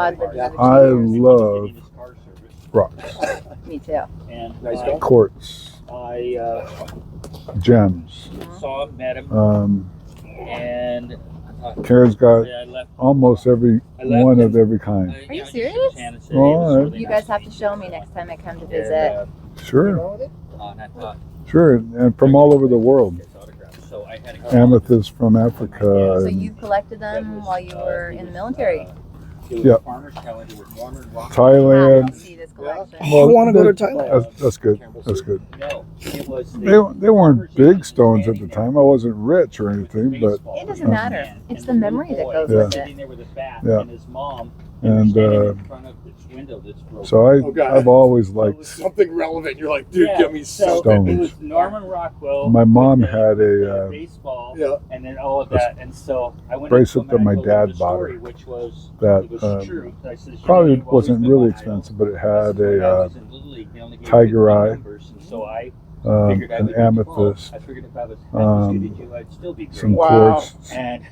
I love rocks, Me too. And quartz, gems. saw him, met him, and Karen's got I left. almost every one of every kind. Are you serious? Oh, You guys have to show me next time I come to visit. Sure, sure, and from all over the world. Amethyst from Africa. So and you collected them while you were in the military? Yep. Thailand. Thailand. See this collection. Well, I want to go to Thailand. That's good. That's good. They weren't big stones at the time. I wasn't rich or anything, but It doesn't matter. It's the memory that goes with it. yeah. And so I've always liked Something relevant. You're like, dude, give me something. stones. It was Norman Rockwell. My mom had a baseball, Yeah. and then all of that, and so I went bracelet up to him that and my I told him dad the bought story, her which was that it was true. I said, probably you've always wasn't been really my expensive, idol. but it had When I a was in Little League, they only gave me tiger good eye, numbers, and so I figured I an would be amethyst, I figured if I was half as good as you, I'd still be great. some Wow. quartz, And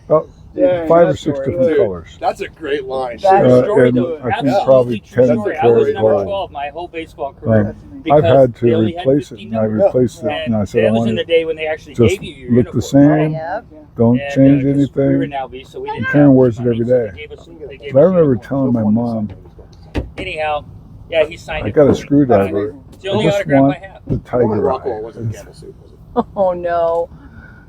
Dang, 5 or that's 6 story. different Dude, colors. That's a great line. That Uh, story, and though, I think absolutely probably true 10 story. I was karat number gold. 12 my whole baseball career. I've because had they to only had replace it, 15 and I numbers. replaced it, and I said I that was in wanted the day when they actually just gave you your look the uniform, right? same. Yep. Don't And, change 'cause we were anything. in Albee, so we didn't Karen have wears it money, every so day. they gave us But I remember uniform. telling my mom, Anyhow, yeah, he signed I it. got for a me. screwdriver. It's the I only just autograph want I have. the Norman tiger Rockwell eye. wasn't camel suit, was it? Oh no.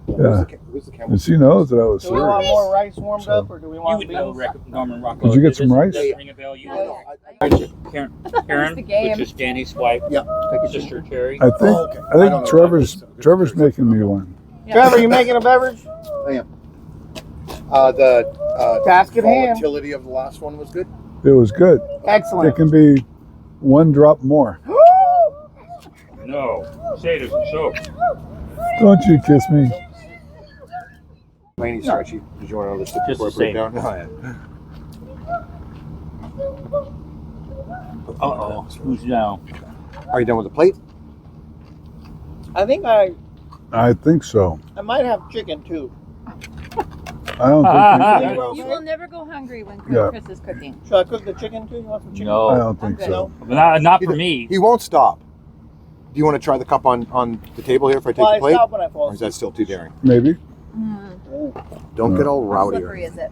Yeah. Who's the camel And suit? she knows that I was Do we want serious. more rice warmed So- up, or do we You want would know beans? Norman Rockwell. Did you get some Does rice? that ring a bell? You No, know no, Karen, That was the game. which is Danny's wife, Yeah. sister Terry. I think Oh, okay. I I don't think know. Trevor's making me one. Trevor, you making a beverage? I am. The Task at hand. volatility of the last one was good. It was good. It Excellent. can be 1 drop more. No, say it isn't so. Don't you kiss me? Mighty stretchy. Did you want to know this Just before I the put it same. down? Oh, yeah. Uh-oh, who's down? Are you done with the plate? I think I I think so. might have chicken too. I don't think. You will never go hungry when Yeah. Chris is cooking. Should I cook the chicken too? You want some chicken? I No, don't think so. not for me. He won't stop. Do you want to try the cup on the table here if I take Well, the I plate? stop when I fall Or is that asleep. still too daring? Maybe. Don't get all How rowdy. slippery is it?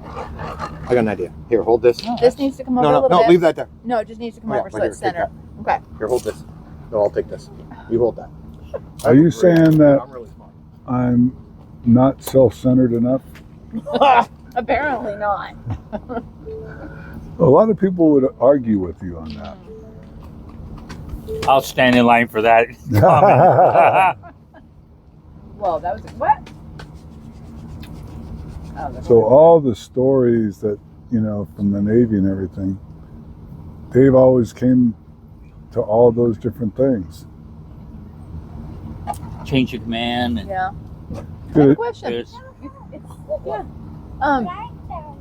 I got an idea. Here, hold this. This needs to come over a No, little no, bit. leave that there. No, it just needs to come Oh, yeah, over so right it's here, take center. Okay. Here, hold this. No, I'll take this. You hold that. Are you saying that I'm really smart. I'm not self-centered enough? Apparently not. A lot of people would argue with you on that. I'll stand in line for that. Whoa, that was what? Oh, that's So all the stories that, from the Navy and everything, Dave always came to all those different things. Change of command. And yeah. Good. Question. there's- Yeah.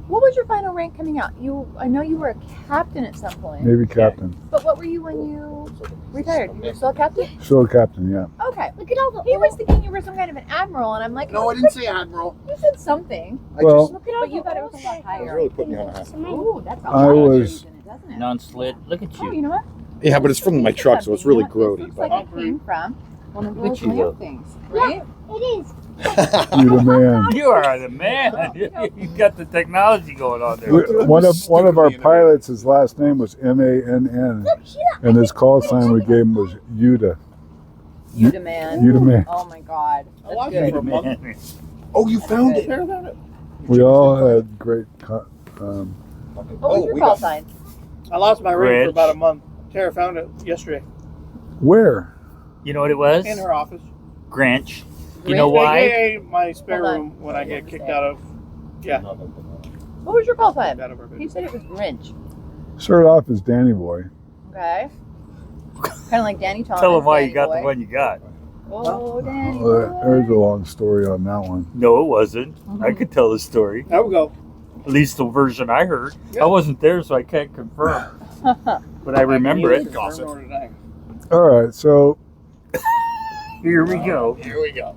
What was your final rank coming out? I know you were a captain at some point. Navy captain. But what were you when you retired? You were still a captain? Still a captain, yeah. Okay. Look at all the. He was thinking you were some kind of an admiral, and I'm like, No, I didn't say admiral. You said something, Well, I but you thought it was a lot just higher. really put me on a hat. Ooh, that's a I lot was- in it, doesn't it? non-slid. Look at Oh, you. you know what? Yeah, but it's from my truck, so it's really You know what? grody. This But looks like it came from one of Look at those you, lamp though. things, right? It is. You the man. You are the man. You got the technology going on there. One of our pilots, his last name was MANN, and his call sign we gave him was Yuda. You the man. Yuda man. Oh my God. I That's watched it good. for a month. Man. oh, you found it. Tara found it. We all had great. What was your we call got- sign? I lost my ring Grinch. for about a month. Tara found it yesterday Where? You know what it was? in her office. Grinch. You know Grinch? why? AKA my spare Hold on. room when I get kicked out of What was your call sign? out of her You bed. said it was Grinch. Started off as Danny Boy. Okay. Kind of like Danny Thomas. Tell them why Danny you got boy. the one you got. Oh, Danny There's a boy. long story on that one. No, it wasn't. I could tell the story. There we go. At least the version I heard. Yeah. I wasn't there, so I can't confirm. But I remember it. Confirm or deny. All right, so Here we go. Here we go.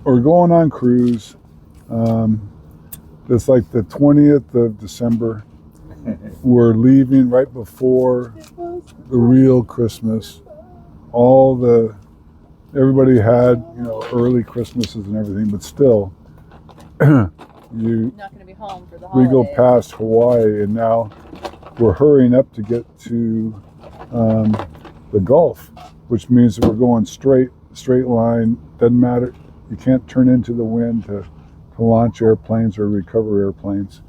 we're going on cruise. it's like the 20th of December. We're leaving right before the real Christmas. Everybody had, early Christmases and everything, but still, Not going to be home for the we holidays. go past Hawaii, and now we're hurrying up to get to the Gulf, which means that we're going straight line. Doesn't matter. You can't turn into the wind to launch airplanes or recover airplanes.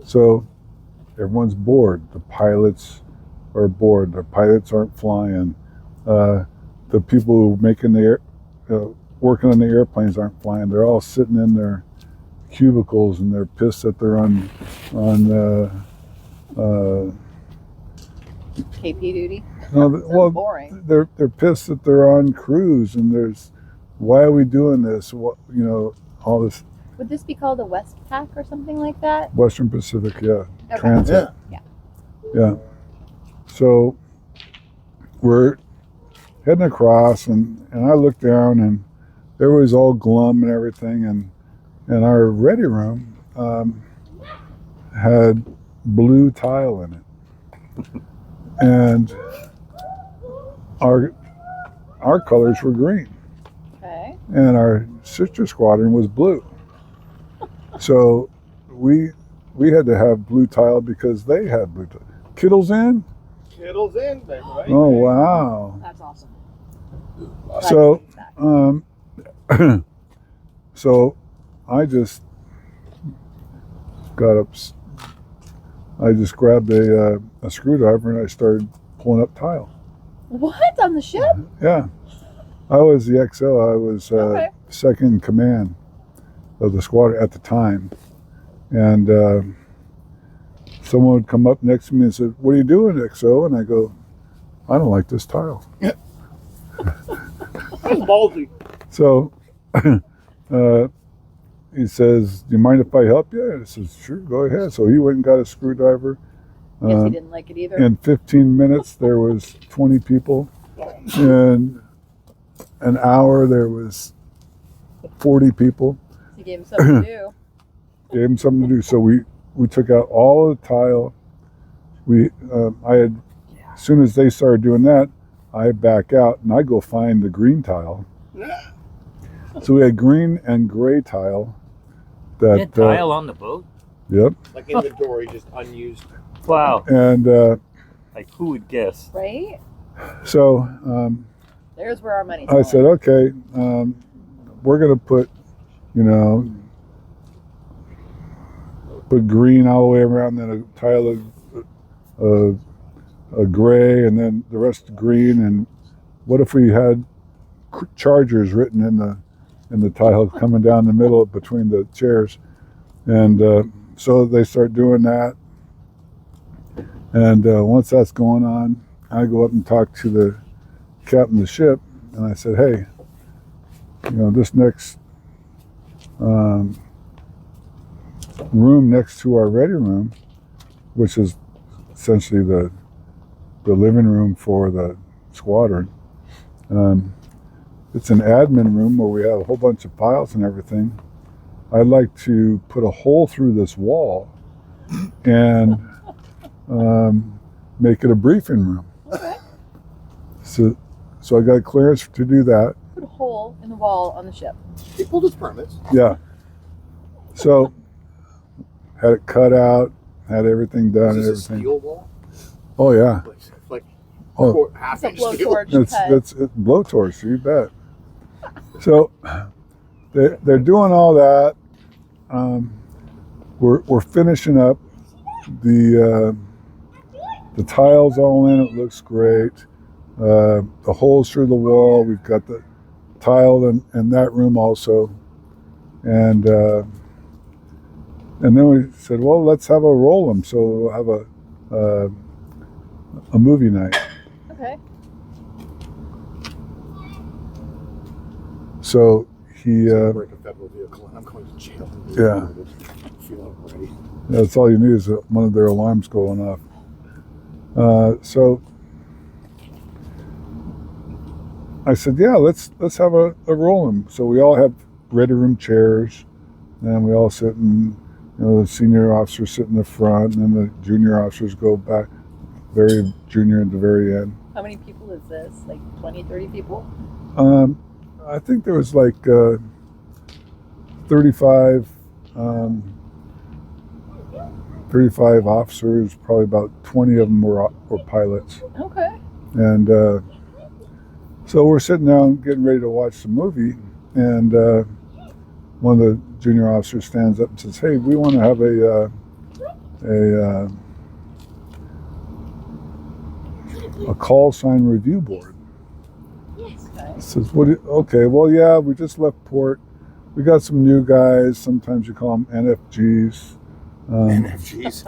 So everyone's bored. The pilots are bored. The pilots aren't flying. The people who making working on the airplanes aren't flying. They're all sitting in their cubicles, and they're pissed that they're on KP duty. well, Boring. they're pissed that they're on cruise, and why are we doing this? What all this Would this be called a Westpac or something like that? Western Pacific, yeah, Okay. transit, Yeah. yeah. So we're heading across, and I looked down, and everybody's all glum and everything, and our ready room had blue tile in it, and our colors were green, Okay. and our sister squadron was blue. So we had to have blue tile because they had blue tile. Kittles in? Kittles in, baby. Right? Oh wow! That's awesome. So so I just got up. I just grabbed a screwdriver, and I started pulling up tile. What? On the ship? Yeah, I was the XO. I was Okay. second in command of the squadron at the time, and someone would come up next to me and said, "What are you doing, XO?" And I go, "I don't like this tile." That's ballsy. So he says, "Do you mind if I help you?" And I says, "Sure, go ahead." So he went and got a screwdriver. Guess he didn't like it either. In 15 minutes, there was 20 people. In an hour, there was 40 people. He gave him something to do. Gave him something to do. So we took out all of the tile. As soon as they started doing that, I back out and I go find the green tile. So we had green and gray tile. You had tile on the boat? Yep. Like inventory, just unused. Wow. And Like, who would guess? Right? so There's where our money's I going. said, okay, we're going to put green all the way around, then a tile of a gray, and then the rest green. And what if we had Chargers written in the tile coming down the middle between the chairs? And so they start doing that. And once that's going on, I go up and talk to the captain of the ship, and I said, "Hey, this next room next to our ready room, which is essentially the living room for the squadron, it's an admin room where we have a whole bunch of files and everything. I'd like to put a hole through this wall and make it a briefing room." Okay. So I got clearance to do that. Put a hole in the wall on the ship. He pulled his permits. Yeah. So had it cut out, had everything done and Is this a everything. steel wall? Oh yeah. Like Oh, half It's a inch steel. blowtorch cut. it's blowtorch, you bet. So they're doing all that. We're finishing up the tiles all in. It looks great. The holes through the wall. We've got the tile in that room also, and then we said, well, let's have a roll 'em. So we'll have a movie night. Okay. So he, Break a federal vehicle and I'm going to jail. Yeah. I feel already. that's all you need is one of their alarms going off. So I said, yeah, let's have a roll 'em. So we all have ready room chairs, and we all sit and the senior officers sit in the front, and then the junior officers go back, very junior at the very end. How many people is this? Like 20, 30 people? I think there was like 35 officers. Probably about 20 of them were pilots. Okay. And so we're sitting down getting ready to watch the movie, and one of the junior officers stands up and says, "Hey, we want to have a call sign review board." Says, okay, well, yeah, we just left port. We got some new guys. Sometimes you call them NFGs. NFGs.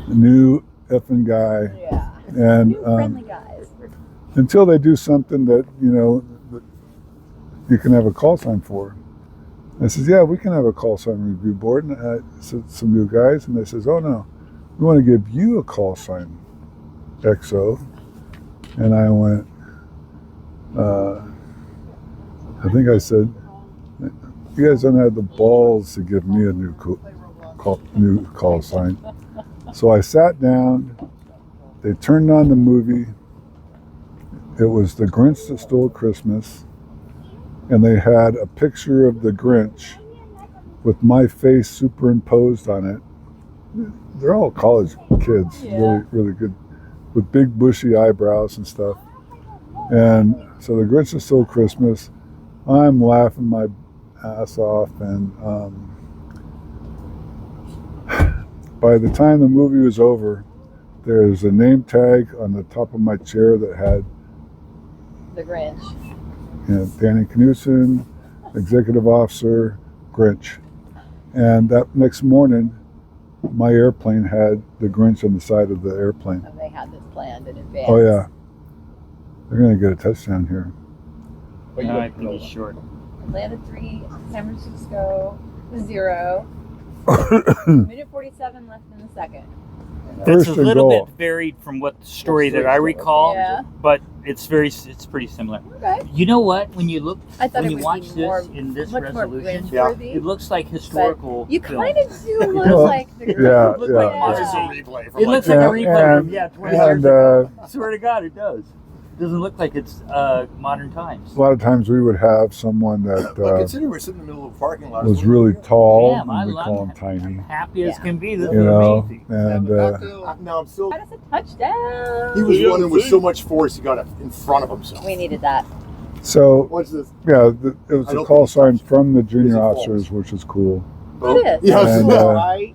New effing guy. Yeah. And New friendly guys. until they do something that, that you can have a call sign for. I says, yeah, we can have a call sign review board. And I said, some new guys. And they says, oh, no, we want to give you a call sign, XO. And I went, I think I said, you guys don't have the balls to give me a new call sign. So I sat down. They turned on the movie. It was The Grinch That Stole Christmas. And they had a picture of the Grinch with my face superimposed on it. They're all college kids, really, really good, with big bushy eyebrows and stuff. And so The Grinch That Stole Christmas, I'm laughing my ass off. And by the time the movie was over, there's a name tag on the top of my chair that had The Grinch. Danny Knutson, executive officer, Grinch. And that next morning, my airplane had the Grinch on the side of the airplane. And they had this planned in advance. Oh, yeah. They're going to get a touchdown here. No, I think he's short. Atlanta 3, San Francisco 0. Minute 47 left in the second. That's First a and little goal. bit varied from what the story that I recall, Yeah. but it's pretty similar. Okay. You know what? When you look, I thought when it you would watch be more, this in this much more resolution, Grinch-worthy. it looks like historical. You film. kind of do look Well, like the Grinch. yeah, It looks yeah. like Yeah. It's a replay from It looks like a And- replay from and- 20 years And ago. Swear to God, it does. It doesn't look like it's modern times. a lot of times we would have someone that Well, considering we're sitting in the middle of a parking lot. was really tall, Damn, and we I'm call him tiny. happy as Yeah. can be. This You is know, amazing. and No, I'm still. That is a touchdown. He was running with so much force, he got in front of himself. We needed that. so, What's this? yeah, it was I a don't call think it's sign touched. from the Is junior it officers, which is cool. It is. Yeah, And, Right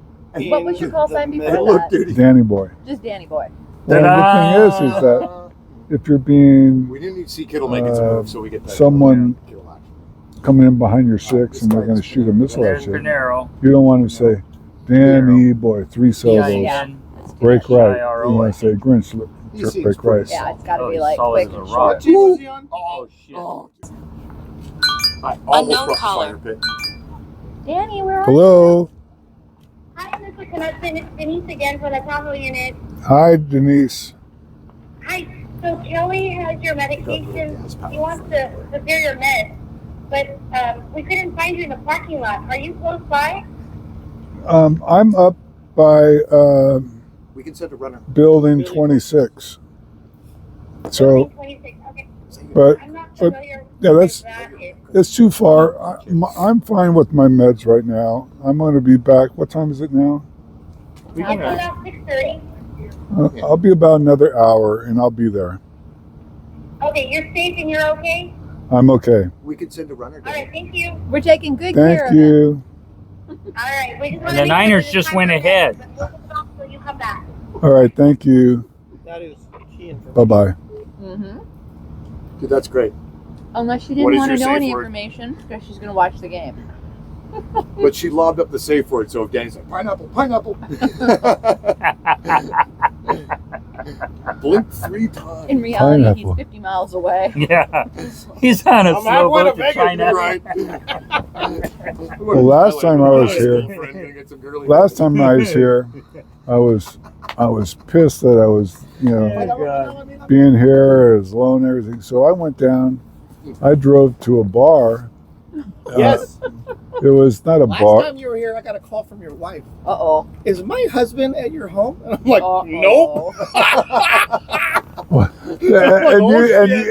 What was your call sign in the before middle. look, that? dude. Danny boy. Just Danny Boy. Well, the thing is that if you're being We didn't need to see Kittle make its move, so we get that. someone Kittle action. coming in behind your six and they're going to shoot a missile There's at you, Pinero. you don't want to say, Danny boy, 3 syllables, Yeah. break right. P-I-R-O. You want to say, Grinch, He seems break pretty right. Yeah, it's got to Oh, be he's like solid quick as a and rock. What short. team was he on? Oh shit. Oh. I almost Unknown brought the caller. fire pit. Danny, where are Hello. Hi, Mr. Knutson. It's Denise again for the Bravo unit. Hi, Denise. Hi. So Kelly has your medication. He wants to prepare your meds, but we couldn't find you in the parking lot. Are you close by? I'm up by We can send a runner. building 26. So, Building 26. Okay. but I'm not but- familiar yeah, with that. it's too far. I'm fine with my meds right now. I'm going to be back. What time is it now? It's about 6:30. I'll be about another hour and I'll be there. Okay, you're safe and you're okay? I'm okay. We can send a runner. All right, thank you. We're taking good care Thank of it. you. All right. We just And wanna the make sure Niners that just it's went time for ahead. meds, but we'll hold off till you come back. All right. Thank you. That is key information. Bye-bye. Mm-hmm. Dude, that's great. Unless she What didn't is want to your know safe any word? information because she's going to watch the game. But she lobbed up the safe word, so if Danny's like, pineapple, pineapple. Blink 3 times. In reality, Pineapple. he's 50 miles away. Yeah. He's on a I'm slow halfway to boat to Vegas, China. Right. Well, last time I was here- Last time I was here, I was pissed that I was, being here is alone and everything. So I went down. I drove to a bar. Yes. It was not a Last bar. time you were here, I got a call from your wife. Uh-oh. Is my husband at your home? And I'm like, Uh-oh. nope.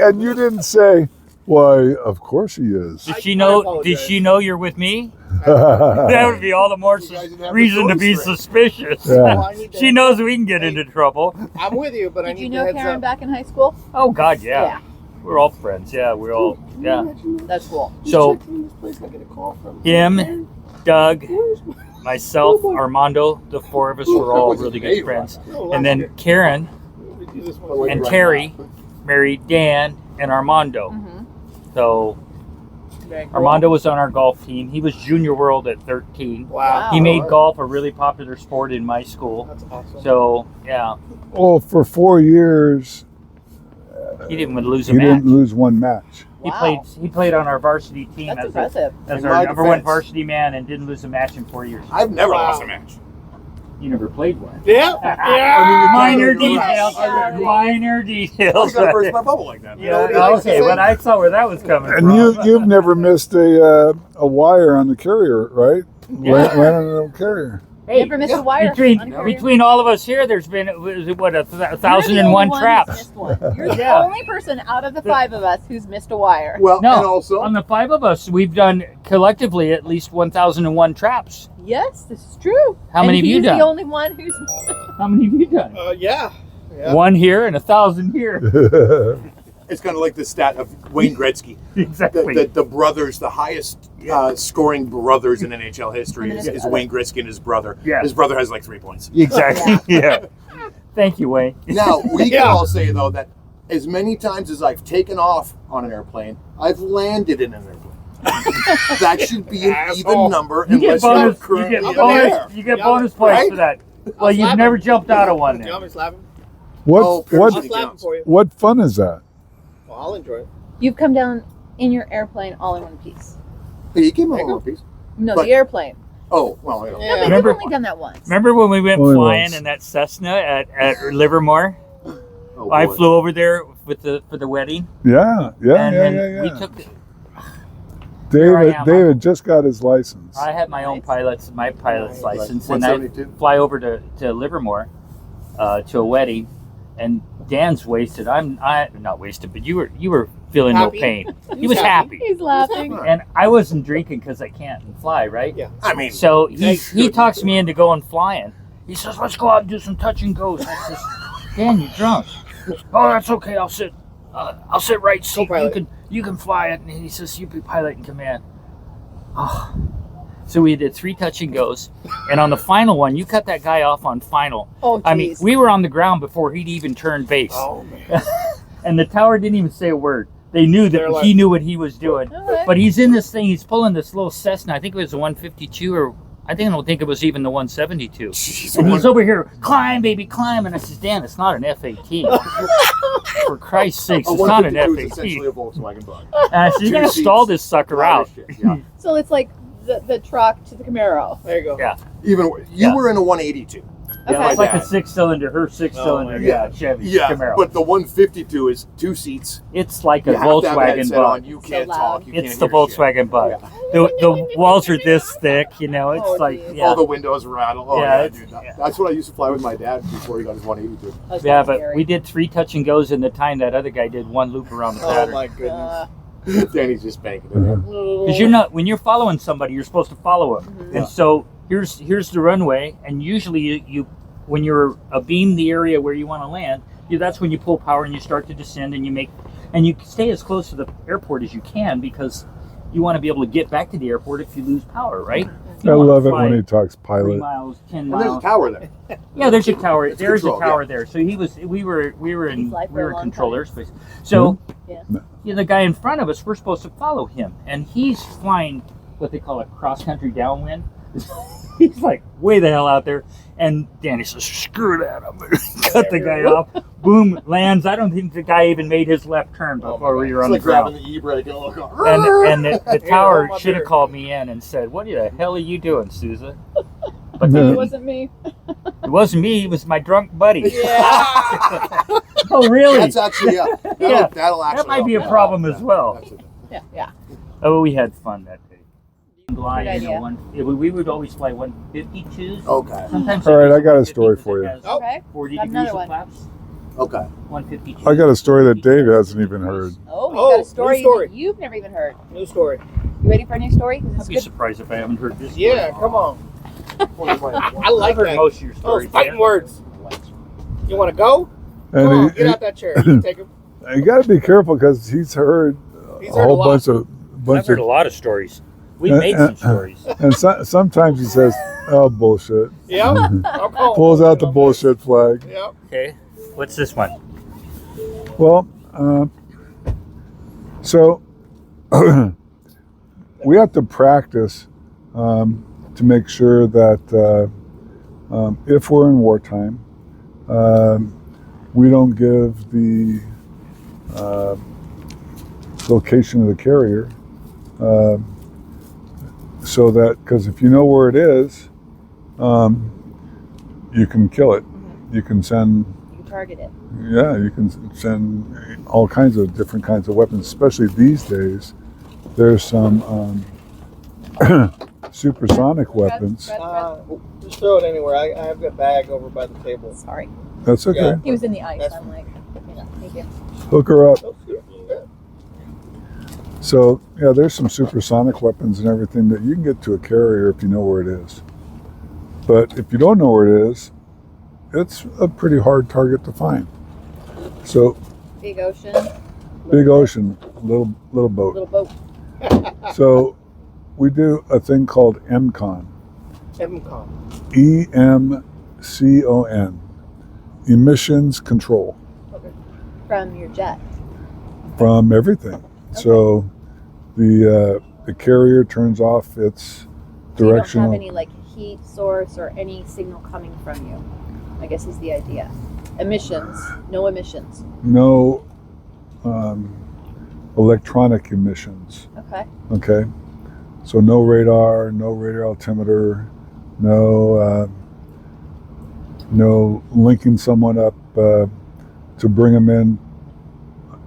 And you didn't say, why, of course he is. Did she I know? apologize. Did she know you're with me? That would be all the more You guys didn't have the reason to choice, be Rick. suspicious. Yeah. Well, I need to She heads knows up. we can get into trouble. I'm with you, but I Did need you the know heads Karen up. back in high school? Oh God, yeah. We're all friends. Yeah, we're all. Yeah. That's cool. So Checking this place, I get a call from him, Doug, Where's my- myself, Armando, the four of us were all really good friends. And then Karen We do this one. and Terry married Dan and Armando. Mm-hmm. So Very cool. Armando was on our golf team. He was junior world at 13. Wow. He made golf a really popular sport in my school. That's awesome. So yeah, Well, for 4 years, he didn't even lose a he match. didn't lose one match. Wow. He played on our varsity team That's as, impressive. In our my number one defense- varsity man and didn't lose a match in 4 years. I've never Wow. lost a match. You never played one. Yeah. Minor I mean, details. yeah. Minor I details. gotta burst my bubble like that. Yeah, Nobody likes to okay, say- but I saw where that was coming And from. you've never missed a wire on the carrier, right? Yeah. Land on the carrier. Hey, Never missed a wire. between on career. between all of us here, there's been what You're the 1,001 only one who's traps. missed one. You're the Yeah. only person out of the 5 of us who's missed a wire. Well, No, and also, on the 5 of us, we've done collectively at least 1,001 traps. Yes, this is true. How many have you he's done? the only one who's. How many have you done? Yeah. Yeah. 1 here and 1,000 here. it's kind of like the stat of Wayne Gretzky. Exactly. The brothers, the highest scoring brothers in NHL history is Wayne Gretzky and his brother. Yeah. His brother has like 3 points. Exactly. Yeah. Thank you, Wayne. Now, we can Yeah. all say, though, that as many times as I've taken off on an airplane, I've landed in an airplane. That should be an even Asshole. number You get unless you're bonus. You currently get in the bonus. air. You get Yeah, bonus points right? for that. I'll Well, you've slap never him. jumped out of one. Do you want Then. me to slap him? What parachute I'll slap him for you. what fun is that? Well, I'll enjoy it. You've come down in your airplane all in one piece. Hey, you came There on you one piece. No, But- the airplane. Oh, well, Yeah. No, but Remember- you've only done that once. Remember when we went Only flying once. in that Cessna at Livermore? Oh, I boy. flew over there for the wedding, Yeah, yeah, and yeah, then yeah, we yeah. took. Here I David, am. David just got his license. I had my own pilot's Nice. license, and I 172? fly over to Livermore to a wedding, and Dan's wasted. I'm not wasted, but you were feeling Happy? no pain. He was happy, He's laughing. and I wasn't drinking because I can't fly, right? Yeah. I mean, So he Thank talks goodness. me into going flying. He says, "Let's go out and do some touch and goes." I says, "Dan, you're drunk." "Oh, that's okay. I'll sit right seat. Co-pilot. You can fly it." And he says, "You be pilot in command." Oh. So we did 3 touch and goes, and on the final one, you cut that guy off on final. Oh, I mean, jeez. we were on the ground before he'd even turned base, Oh, man. and the tower didn't even say a word. They knew that They're like- he knew what he was doing. Okay. But he's in this thing. He's pulling this little Cessna. I think it was a 152, or I don't think it was even the 172. Jeez, And he's over here, climb, baby, climb. And I says, Dan, it's not an F-18. For Christ's sakes, a it's not an 152 is essentially F-18. a Volkswagen bug. And I said, you're going to Two stall seats. this sucker out. Yeah. So it's like the truck to the Camaro. There you go. Yeah. Even you Yeah. were in a 182. Yeah, Okay. it's like a Dad. 6-cylinder, her 6-cylinder, Oh, my yeah, Chevy Yeah, Camaro. but the 152 is 2 seats. It's like a You have to have a Volkswagen headset on. bug. You can't loud. talk. You It's can't the hear shit. Volkswagen bug. Yeah. The walls are this thick, you know. It's Oh, like, geez. yeah. All the windows rattle. Oh, Yeah, yeah, it's- dude. yeah. That's what I used to fly with my dad before he got his 182. That's Yeah, not but scary. we did 3 touch and goes in the time that other guy did 1 loop around the Oh, pattern. my goodness. Danny's just banking it. Because you're not, when you're following somebody, you're supposed to follow them. Mhm. And so here's the runway, and usually you when you're abeam the area where you want to land, that's when you pull power and you start to descend, and you stay as close to the airport as you can, because you want to be able to get back to the airport if you lose power, right? You I don't wanna love it fly when he talks 3 pilot. miles, 10 And there's a miles. tower there. Yeah, there's a tower. It's There's control, a tower yeah. there. So we were in He's live for a long control time. airspace. So Yeah. the guy in front of us, we're supposed to follow him, and he's flying what they call a cross country downwind. He's like way the hell out there, and Danny says, "Screw that! I'm gonna cut the guy off." Boom, lands. I don't think the guy even made his left turn Oh, before my we God. were It's on like the ground. grabbing the e-brake and look. And the Here, tower hold my should have beer. called me in and said, "What the hell are you doing, Sousa?" But It they- wasn't me. it wasn't me. It was my drunk buddy. Yeah. Oh, really? That's actually That'll, Yeah. that'll actually That might be a help. problem Yeah, as well. that's it. Yeah, yeah. Oh, we had fun that day. fly, Good idea. we would always fly 152s. Okay. Sometimes All right, they I got a use story 150 for you. that has Oh, okay. 40 Got degrees another of one. flaps. Okay. 152. I got a story that Dave hasn't even heard. Oh, we Oh, got a new story, story. that you've never even heard. New story. You ready for a new story? 'Cause I'd it's be good. surprised if I haven't heard this. Yeah, story. come on. I I've like heard that. most of your Oh, stories. fighting Dan. words. You want to go? And Come on, he- get out that chair. You can take him. You got to be careful because he's heard He's a heard a whole lot. bunch of I've heard a lot of stories. We made some stories. and sometimes he says, "Oh, bullshit." Yep. I'm calling Pulls out the bullshit bullshit flag. on this. Yep. Okay. What's this one? Well, so we have to practice to make sure that if we're in wartime, we don't give the location of the carrier, so that, because if you know where it is, you can kill it. You can send, You can target it. yeah, you can send all kinds of different kinds of weapons, especially these days. There's some supersonic weapons. Just throw it anywhere. I have that bag over by the table. Sorry. That's okay. Yeah. He was in the ice. That's I'm like, yeah, thank you. Hook her up. Oh, yeah. So, yeah, there's some supersonic weapons and everything that you can get to a carrier if you know where it is. But if you don't know where it is, it's a pretty hard target to find. So, Big ocean. big ocean, little boat. Little boat. So, we do a thing called EMCON. MCOM. EMCON. Emissions control From your jet. from everything. So, the carrier turns off its So you don't directional. have any like heat source or any signal coming from you, I guess is the idea. Emissions. No emissions. No electronic emissions. Okay. Okay, so no radar, no radar altimeter, no linking someone up to bring them in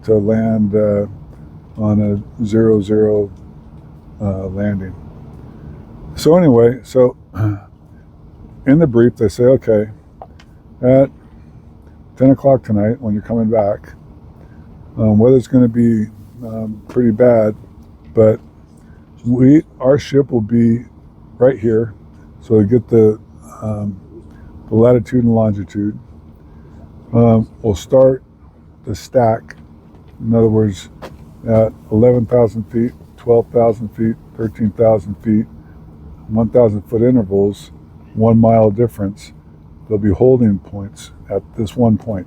to land on a 0-0 landing. So anyway, so in the brief they say, okay, at 10 o'clock tonight when you're coming back, weather's going to be pretty bad, but our ship will be right here, so we get the latitude and longitude. We'll start the stack, in other words, at 11,000 feet, 12,000 feet, 13,000 feet, 1,000 foot intervals, 1 mile difference. There'll be holding points at this one point.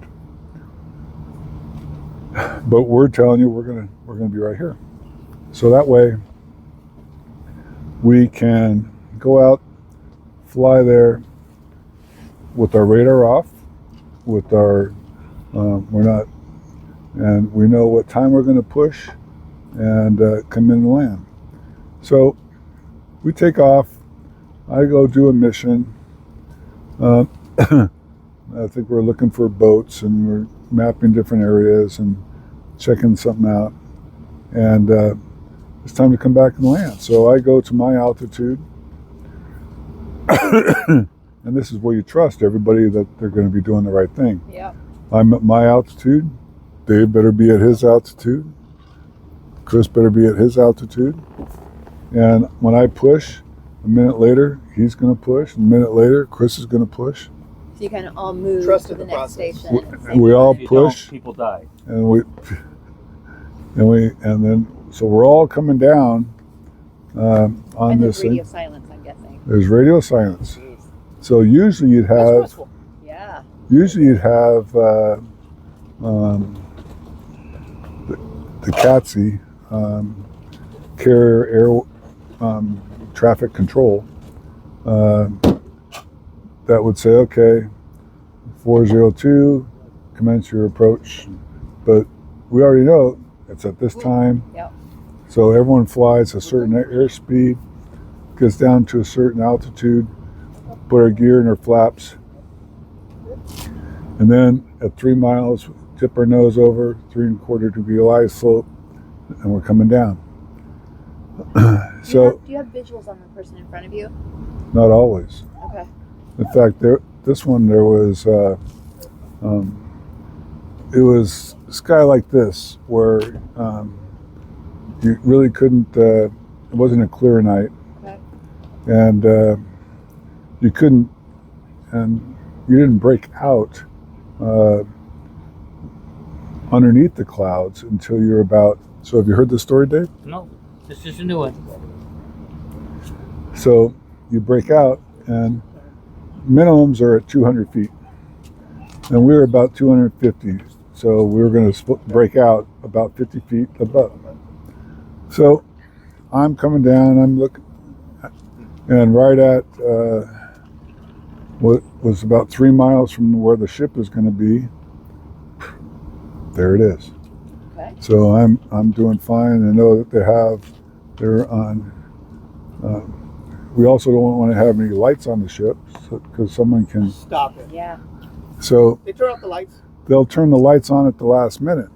But we're telling you we're gonna be right here. So that way we can go out, fly there with our radar off, with our and we know what time we're going to push and come in and land. So we take off. I go do a mission. I think we're looking for boats and we're mapping different areas and checking something out. And it's time to come back and land. So I go to my altitude. And this is where you trust everybody that they're going to be doing the right thing. Yeah. I'm at my altitude. Dave better be at his altitude. Chris better be at his altitude. And when I push, a minute later, he's going to push. A minute later, Chris is going to push. So you kind of all move Trust to in the the next process. station. at the same We all time. If you don't, push. people die. And then so we're all coming down on And this there's radio thing. silence, I'm guessing. There's radio silence. Jeez. So usually you'd That's have stressful. Yeah. the CATSI, carrier air traffic control, that would say, okay, 402, commence your approach. But we already know it's at this time. Yep. So everyone flies a certain airspeed, gets down to a certain altitude, put our gear in our flaps, and then at 3 miles, tip our nose over, 3¼ degree glide slope, and we're coming down. So do you have visuals on the person in front of you? not always. Okay. In fact, this one there was it was a sky like this where you really couldn't. It wasn't a clear night, Okay. and you couldn't, and you didn't break out underneath the clouds until you're about. So have you heard this story, Dave? No, this is a new one. So you break out, and minimums are at 200 feet, and we were about 250. So we were going to break out about 50 feet above. So I'm coming down. I'm looking, and right at what was about 3 miles from where the ship is going to be. There it is. Okay. So I'm doing fine. I know that they're on. We also don't want to have any lights on the ship because someone can. Stop it. Yeah. So They turn off the lights. they'll turn the lights on at the last minute.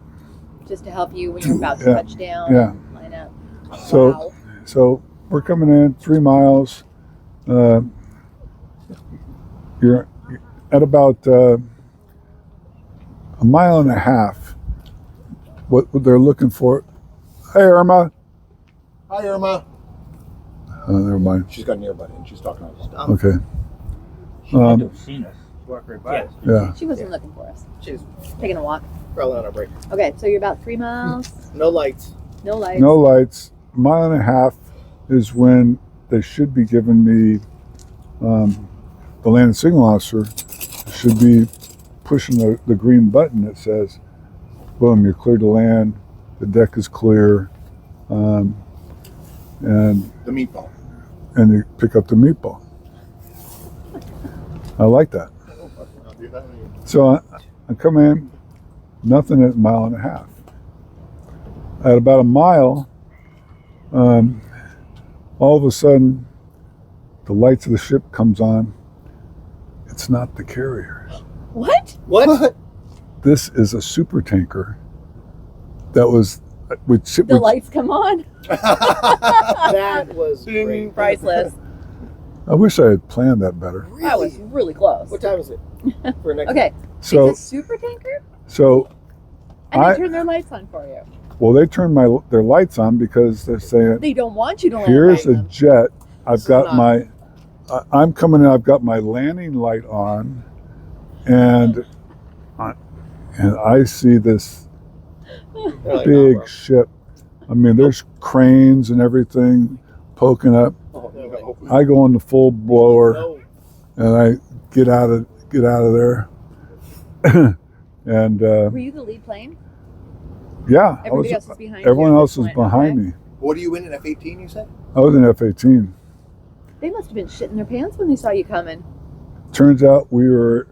Just to help you when you're about to Yeah. touch down. Yeah. And line up. So Wow. so we're coming in 3 miles. You're at about a mile and a half. What they're looking for? Hey, Irma. Hi, Irma. Never mind. She's got an earbud in. She's talking to us. Okay. She had to have seen us. Walk right by us. Yeah. She wasn't looking for us. She's Taking a walk. probably on a break. Okay, so you're about 3 miles. No lights. No lights. No lights. A mile and a half is when they should be giving me, the land signal officer should be pushing the green button that says, boom, you're clear to land, the deck is clear, and The meatball. you pick up the meatball. I like that. I'll do that. So I come in, nothing at a mile and a half. At about a mile, all of a sudden, the lights of the ship comes on. It's not the carrier. What? What? This is a supertanker that was which The lights come on. That was great. Priceless. I wish I had planned that better. That was really close. What time is it? For next Okay. So it's a super tanker, so and I- they turn their lights on for you. well they turned their lights on because they're saying They don't want you to land here's by a them. jet. I've got Stop. my I'm coming in. I've got my landing light on, and I see this They're like, big "Oh, ship. I mean, there's cranes and everything poking up. bro." Oh, no. I go on the full blower No. and I get out of there. And Were you the lead plane? yeah, Everybody else is behind you. everyone at else this is point, behind okay? me. What are you in an F-18, you said? I was in F-18. They must have been shitting their pants when they saw you coming. Turns out we were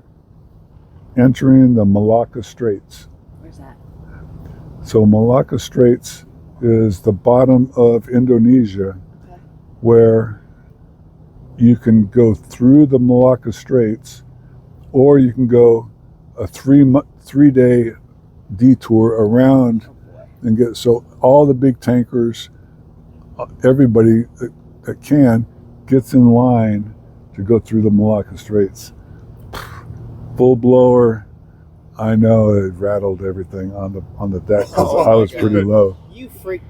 entering the Malacca Straits. Where's that? So Malacca Straits is the bottom of Indonesia, Okay. where you can go through the Malacca Straits, or you can go a 3-day detour around and get. So all the big tankers, everybody that can, gets in line to go through the Malacca Straits. Full blower. I know it rattled everything on the deck because Oh I was my pretty God. low. You freaked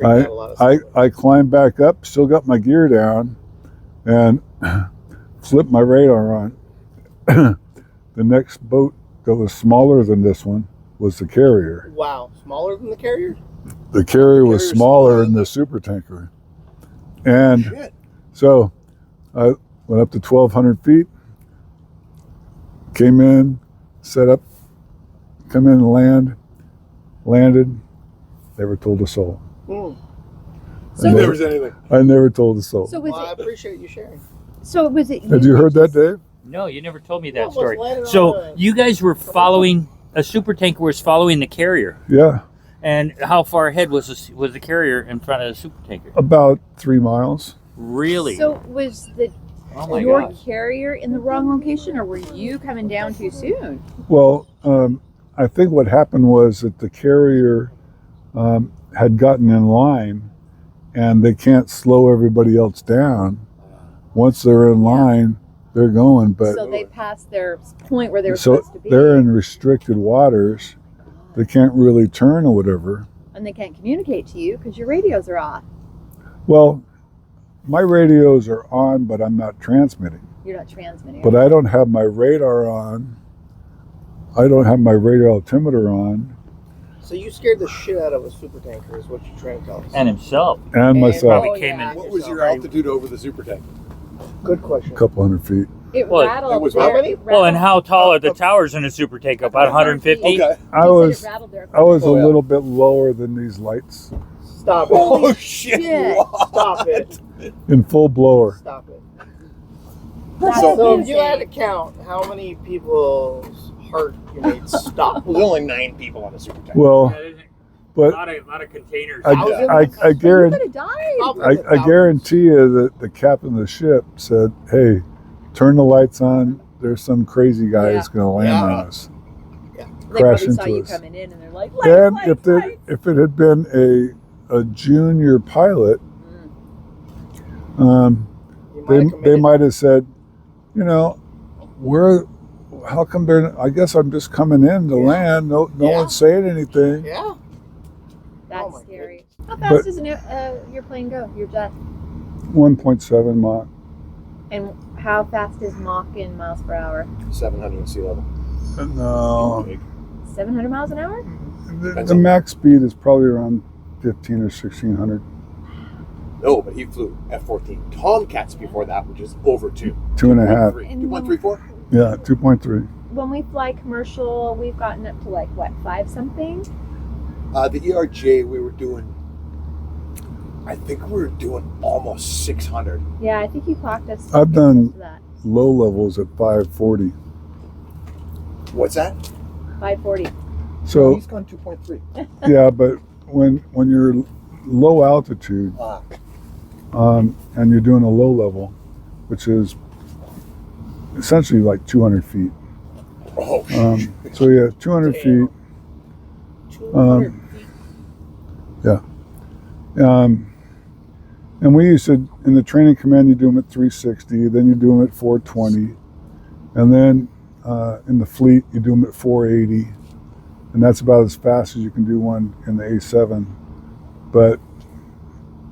out a lot of stuff. I climbed back up, still got my gear down, and flipped my radar on. The next boat that was smaller than this one was the carrier. Wow. Smaller than the carrier? The carrier was carrier's smaller smaller than the supertanker. And Shit. so I went up to 1,200 feet, came in, set up, come in and landed, never told a soul. So, I Never said anything. I never told a soul. so Well, I was it? appreciate you sharing. So was it? Had you heard that, Dave? No, you never told me that Almost story. landed on So a- you guys were following a supertanker was following the carrier, Yeah, and how far ahead was the carrier in front of the supertanker? about 3 miles. Really? So was oh my your gosh. carrier in the wrong location, or were you coming down too soon? Well, I think what happened was that the carrier had gotten in line, and they can't slow everybody else down. Once they're in line, they're going. But So they passed their point where they were so supposed to be. they're in restricted waters. They can't really turn or whatever. And they can't communicate to you because your radios are off. Well, my radios are on, but I'm not transmitting. You're not transmitting. But I don't have my radar on. I don't have my radio altimeter on. So you scared the shit out of a supertanker, is what you're trying to tell us. And himself. And myself. Probably came in. What was your altitude over the Supertanker? Good question. A couple hundred feet. It Well, rattled. it was how many? Well, and how tall are the towers in a super take? About 150? Okay. I was It rattled there. a Oh, yeah. little bit lower than these lights Stop it. Oh shit! shit. Stop it. in full blower. Stop it. That's So if you had to amazing. count how many people's heart you made stop. Well, there's only 9 people on a Supertanker. Well, A but lot of containers. I You guarantee. could have died. I guarantee you that the captain of the ship said, "Hey, turn the lights on. There's some crazy guy who's going to land Yeah. on us." They crash probably saw into you us. coming in and they're like, And lights, if it had been a junior pilot, You might have they committed. might have said, you know, how come they're? I guess I'm just coming in to land. No Yeah. one's saying anything. Yeah. That's Oh my scary. How fast But- does your plane go? Your jet? 1.7 Mach. And how fast is Mach in miles per hour? 700 sea level. No, 700 miles an hour? the max speed is probably around 15 or 1600. No, but he flew F-14 Tomcats before that, which is over 2. 2.5. 2.34? Yeah, 2.3. When we fly commercial, we've gotten up to like, what, 5 something? The ERJ, we were doing, I think we were doing almost 600. Yeah, I think you clocked us. I've done- close to that. Low levels at 540. What's that? 540. So He's gone 2.3. yeah, but when you're low altitude and you're doing a low level, which is essentially like 200 feet. Oh, So yeah, 200 feet. 200 feet. And we used to, in the training command, you do them at 360, then you do them at 420, and then in the fleet, you do them at 480, and that's about as fast as you can do one in the A7. But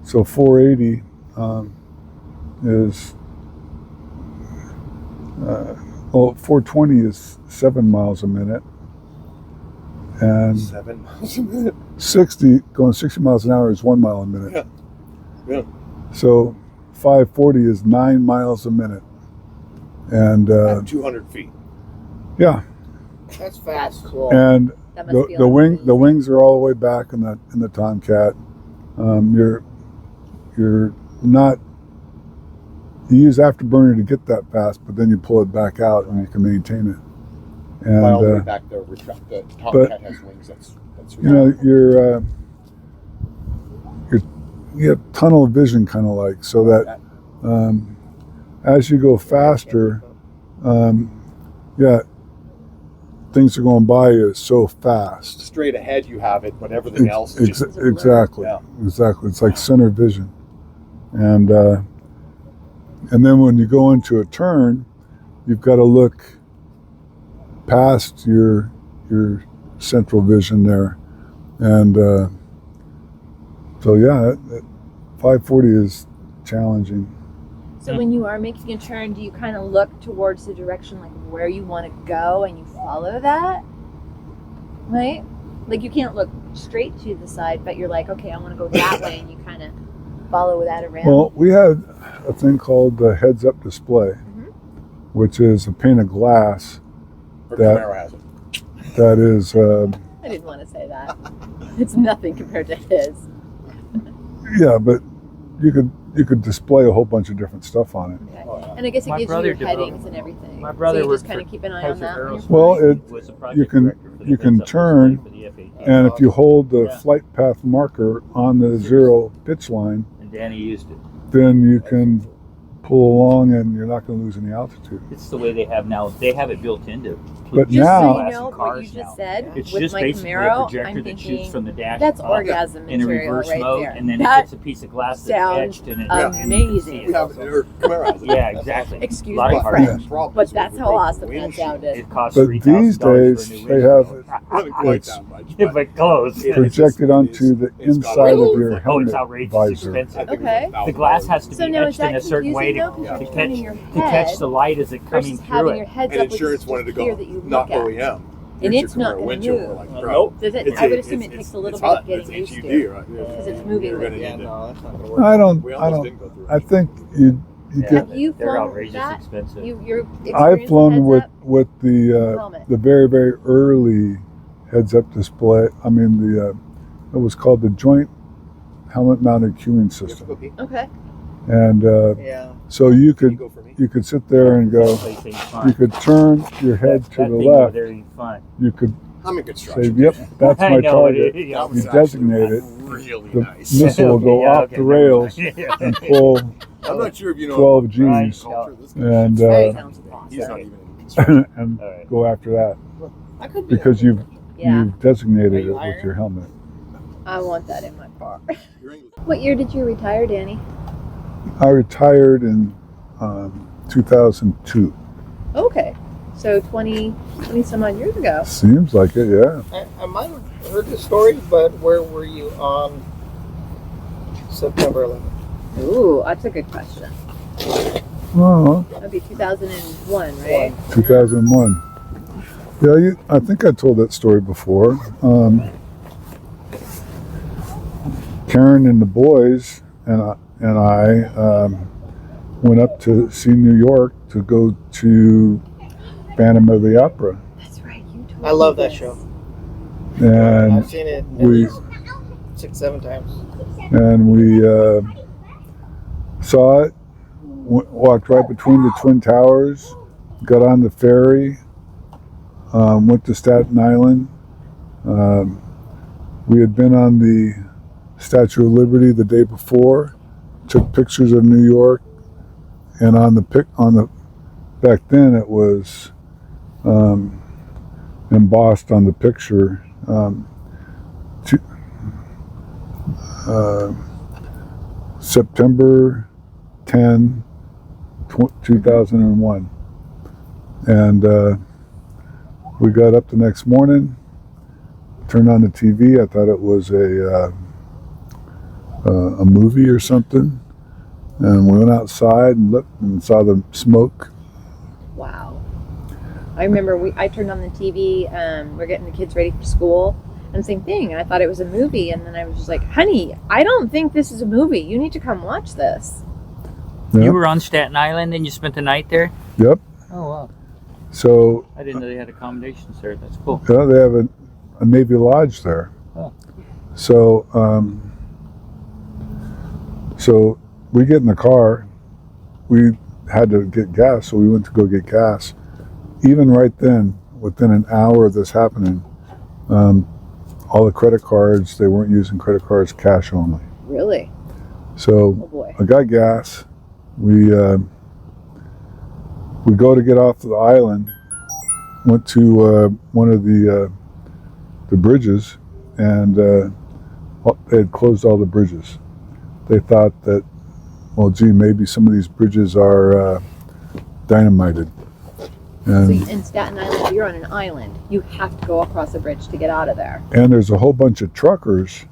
so 480 is, 420 is 7 miles a minute, and 7 miles a minute. 60 miles an hour is 1 mile a minute. Yeah. Yeah. So 540 is 9 miles a minute. And At 200 feet. yeah, That's fast. Cool. and That must the feel the wings are all the way back in the Tomcat. You're not, you use afterburner to get that fast, but then you pull it back out and you can maintain it. And All the way back there, the Tomcat has wings. That's you know, you have tunnel vision, kind of like, so that as you go faster, things are going by you so fast. straight ahead you have it, but everything else is just Exactly. Yeah. Exactly. It's like center vision, and then when you go into a turn, you've got to look past your central vision there, and so yeah, 540 is challenging. So when you are making a turn, do you kind of look towards the direction like where you want to go and you follow that? Right? Like you can't look straight to the side, but you're like, okay, I want to go that way, and you kind of follow that around. Well, we had a thing called the heads-up display, which is a pane of glass Or That- Camaro has it. that is, I didn't want to say that. It's nothing compared to his. yeah, but you could display a whole bunch of different stuff on it. Okay. Oh, yeah. And I guess it My gives you brother your developed- headings and everything. my brother so you just worked kind of for keep an eye on Kaiser that. when you're Aerospace. Well, flying. it- Was the project you can- director for the you can heads-up turn, display for the F-18. And if you hold the Yeah. flight path marker on the zero pitch line, And Danny used it. then you can pull along, and you're not going to lose any altitude. It's the way they have now. They have it built into. But Just now- so glass you in know, what cars you just now. said It's with just my basically a Camaro, projector I'm that thinking shoots from the dash that's up orgasm in a material reverse right mode, there. and then That it hits a piece of glass that's sounds etched in it. amazing. We have it in our Camaro. Yeah, exactly. Excuse A lot my of cars. French, Problem but is that's we how broke the awesome that windshield. sounded. It costs But $3,000 these for a days, new they have windshield. Not quite It's- that much. Yeah, but close. Yeah. projected onto the it's got inside of really- your Oh, helmet it's outrageous visor. expensive. I think Okay. it was The glass has to So be now is etched in that a certain way confusing to, though? Because to you're catch turning your to catch head the light as it coming versus through having your it. heads And up, which is insurance just wanted to clear go, that you not look at. OEM. And Here's it's your not Camaro gonna windshield. move. We're like, Nope. bro, Does it? it's I would a- assume it it's- takes a little it's bit of hot. getting It's used HUD, to. right? Because it's moving We're with gonna you. Yeah, need to- no, that's not gonna work. I We don't almost didn't go through it. I think you Yeah, get. Have you they're flown outrageous that? expensive. You're I've flown with Helmet. the very, very early heads-up display. I mean, it was called the Joint Helmet-Mounted Cueing You have to System, go pee? Okay. and Yeah. so you Can you could go for me? you could sit there and go. That thing's fine. You could turn your head That to the thing over left. there ain't fun. You could I'm in say, construction. "Yep, that's I my know target." it is. That was You actually designate it. Really The nice. missile will go Yeah, off okay, the never rails mind. Yeah. and pull I'm not sure if you know 12 about Grinch Gs culture. This guy and, shoots That uh, sounds awesome. He's not even in construction. and All right. go after that I could be because you've Yeah, designated Are it you with hiring? your helmet. I want that in my car. You're English. What year did you retire, Danny? I retired in 2002. Okay, so 20 some odd years ago. Seems like it, yeah. I might have heard the story, but where were you on September 11th? Ooh, that's a good question. Well, That'd be 2001, right? 2001. Yeah, I think I told that story before. Karen and the boys and I went up to see New York to go to Phantom of the Opera, That's right. You told I love me that this. show. and I've seen it at we- least 6-7 times. saw it. Walked right between the Twin Towers, got on the ferry, went to Staten Island. We had been on the Statue of Liberty the day before, took pictures of New York, and on the back then it was embossed on the picture. September 10, 2001. And we got up the next morning, turned on the TV. I thought it was a movie or something. And we went outside and looked and saw the smoke. Wow. I remember I turned on the TV, we're getting the kids ready for school, and same thing. I thought it was a movie, and then I was just like, honey, I don't think this is a movie. You need to come watch this. Yeah. You were on Staten Island and you spent the night there? Yep. Oh, wow. So I didn't know they had accommodations there. That's cool. yeah, they have a Navy Lodge there. Oh. So so we get in the car. We had to get gas, so we went to go get gas. Even right then, within an hour of this happening, all the credit cards, they weren't using credit cards, cash only. Really? So Oh boy. I got gas. We go to get off the island. Went to one of the bridges, and they had closed all the bridges. They thought that, well, gee, maybe some of these bridges are dynamited. So And in Staten Island, if you're on an island, you have to go across a bridge to get out of there. there's a whole bunch of truckers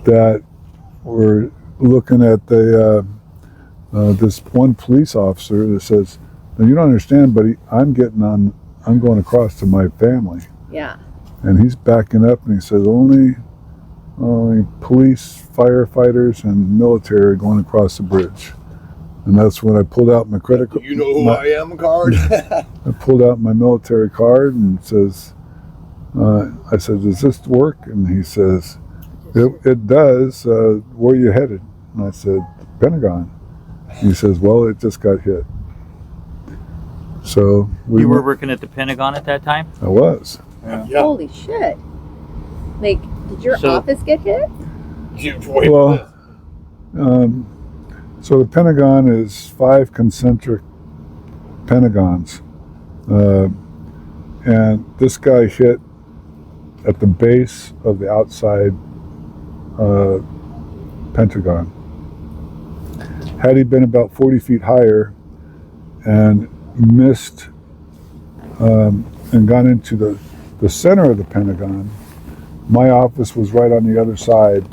that were looking at this one police officer that says, "Now, you don't understand, buddy. I'm going across to my family." Yeah. And he's backing up and he says, only police, firefighters, and military are going across the bridge. And that's when I pulled out my credit card. You know who I am card? I pulled out my military card and says, I said, does this work? And he says, it does. Where are you headed? And I said, Pentagon. He says, well, it just got hit. So You were working at the Pentagon at that time? I was. Yeah. Holy shit. Like, did your So- office get hit? You wait Well, for this. So the Pentagon is 5 concentric pentagons. And this guy hit at the base of the outside pentagon. Had he been about 40 feet higher and missed and gone into the center of the Pentagon, my office was right on the other side,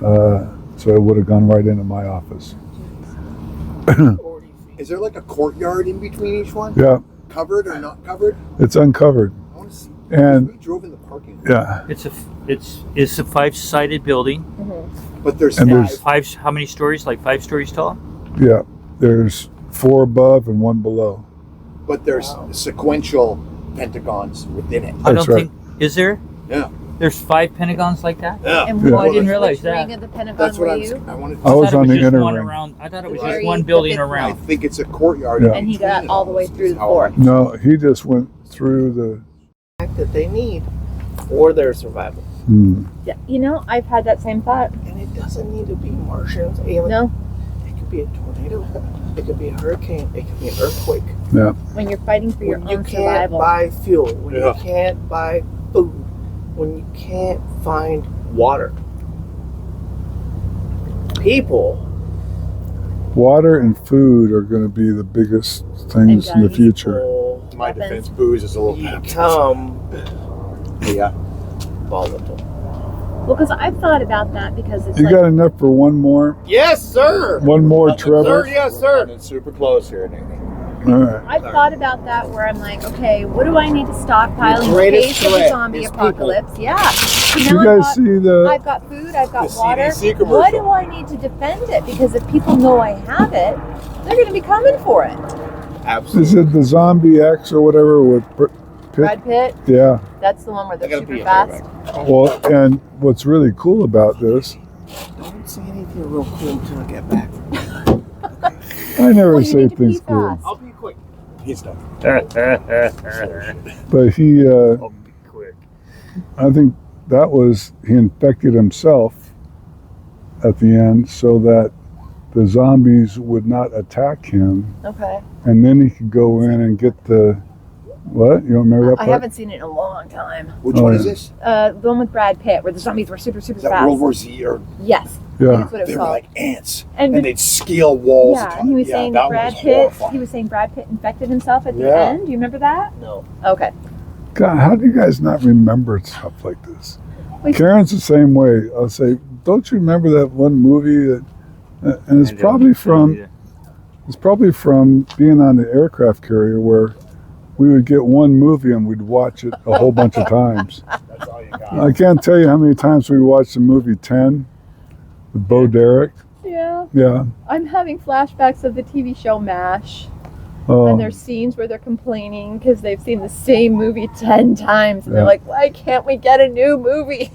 so it would have gone right into my office. 40 feet. Is there like a courtyard in between each one? Yeah, Covered or not covered? it's uncovered. I want to see. And We drove in the parking lot. yeah, It's a 5-sided building. But there's And five. there's- How many stories? Like 5 stories tall? yeah, there's 4 above and 1 below. But there's sequential pentagons within it. I That's don't right. think. Is there? Yeah. There's 5 pentagons like that? Yeah. And Yeah. Oh, I didn't realize which that. ring of the Pentagon That's what were I was. you? I wanted. I was thought it on the just inner one ring. around. I thought it was Where just you- one the building fifth I around. think it's a courtyard. Yeah. And he got all the way through the How I- fourth. No, he just went through the. That they need for their survival. Yeah, you know, I've had that same thought. And it doesn't need to be Martians, aliens. No, It could be a tornado. It could be a hurricane. It could be an earthquake. when you're fighting for your When you own can't survival. buy fuel, when Yeah. you can't buy food, when you can't find water. People, Water and food are going to be the biggest things in the guns. future. people My Weapons. defense booze is a little. become Yeah. volatile. Well, because I've thought about that because it's You like, got enough for one more? Yes, sir. One more, Sir, Trevor? Yes, sir. It's super close here, Nate. All right. I've thought about that where I'm like, okay, what do I need to stockpile The in greatest case of a threat zombie is people. apocalypse? Yeah. So Did you now I guys thought, see the? I've got food, I've got The water. CDC What commercial. do I need to defend it? Because if people know I have it, they're going to be coming for it. Absolutely. Is it the Zombie X or whatever with Pitt? Brad Pitt, Yeah. that's the one where I they're gotta super pee, fast. Well, and what's really cool about this, Don't say anything real cool until I get back. I never Well, you say need to pee things cool, fast. I'll be quick. He's done. but he, Oh, be quick. I think that was, he infected himself at the end so that the zombies would not attack him, Okay. and then he could go in and get the, what? You don't remember that I part? haven't seen it in a long time. Which Oh, one yeah. is this? The one with Brad Pitt where the zombies were super, super Is that fast. World War Z or Yes. Yeah. That's what it they was were called. like ants And and they'd scale walls? yeah, and he was saying that that Brad was Pitt. horrifying. He was saying Brad Pitt infected himself at the Yeah. end. Do you remember that? No. Okay. God, how do you guys not remember stuff like this? Wait. Karen's the same way. I'll say, don't you remember that one movie that, and it's I don't probably know from, either. it's probably from being on the aircraft carrier where we would get one movie and we'd watch it a whole bunch of times. That's all you got. I can't tell you how many times we watched the movie 10 with Bo Derek. Yeah. Yeah. I'm having flashbacks of the TV show MASH. Oh, And there's scenes where they're complaining because they've seen the same movie 10 times. And they're Yeah. like, why can't we get a new movie?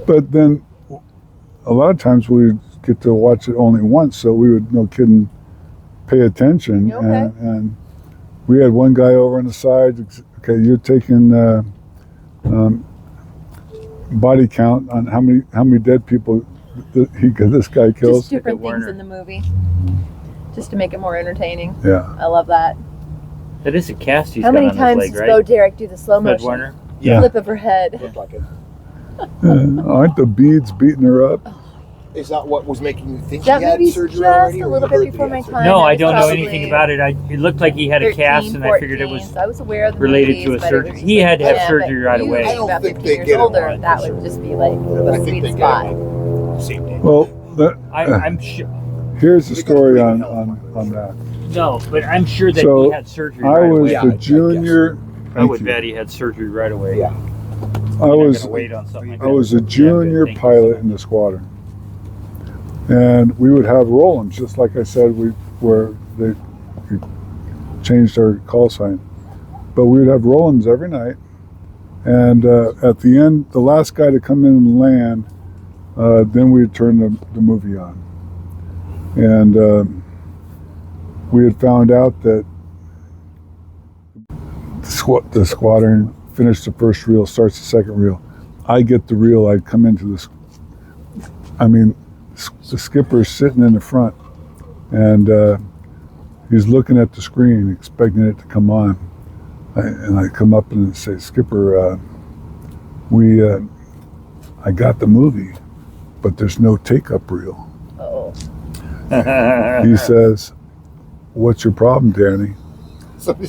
but then a lot of times we get to watch it only once, so we would, no kidding, pay attention. Okay. And we had one guy over on the side. Okay, you're taking body count on how many dead people this guy kills. Just different Look at things Warner. in the movie. Just to make it more entertaining. Yeah. I love that. That is a cast he's How got many on times his does leg, Bo right? Derek do the slow Fred motion Warner. Yeah. flip of her head? Looked like it. Aren't the beads beating her up? Is that what was making you think That he had movie's surgery just already? a or little you bit heard before that he my had surgery? time. No, I I was don't know probably anything about it. It looked like he had a 13, cast, and I figured it 14, was so I was aware of the related movies, to a but it surgery. was He just had to have like, surgery right you away. being I don't about think 15 they years get it older, right that for would just surgery. be like I the think sweet they get spot. it like same day. Well, I'm sure. here's the We gotta story bring on, it up. on that. No, but I'm sure that So, he had surgery I right was away. Yeah, I the guess. junior. I thank would you. bet he had surgery right away. Yeah. I You're not was gonna wait on something like I that. was a Yeah, good. junior Thank you. pilot in the squadron, and we would have roll-ins, just like I said, we changed our call sign, but we would have roll-ins every night, and at the end, the last guy to come in and land, then we'd turn the movie on, and we had found out that the squadron finished the first reel, starts the second reel. I get the reel, I'd come into this. I mean, the skipper's sitting in the front, and he's looking at the screen, expecting it to come on. And I come up and say, Skipper, I got the movie, but there's no take-up reel. Oh. He says, what's your problem, Danny?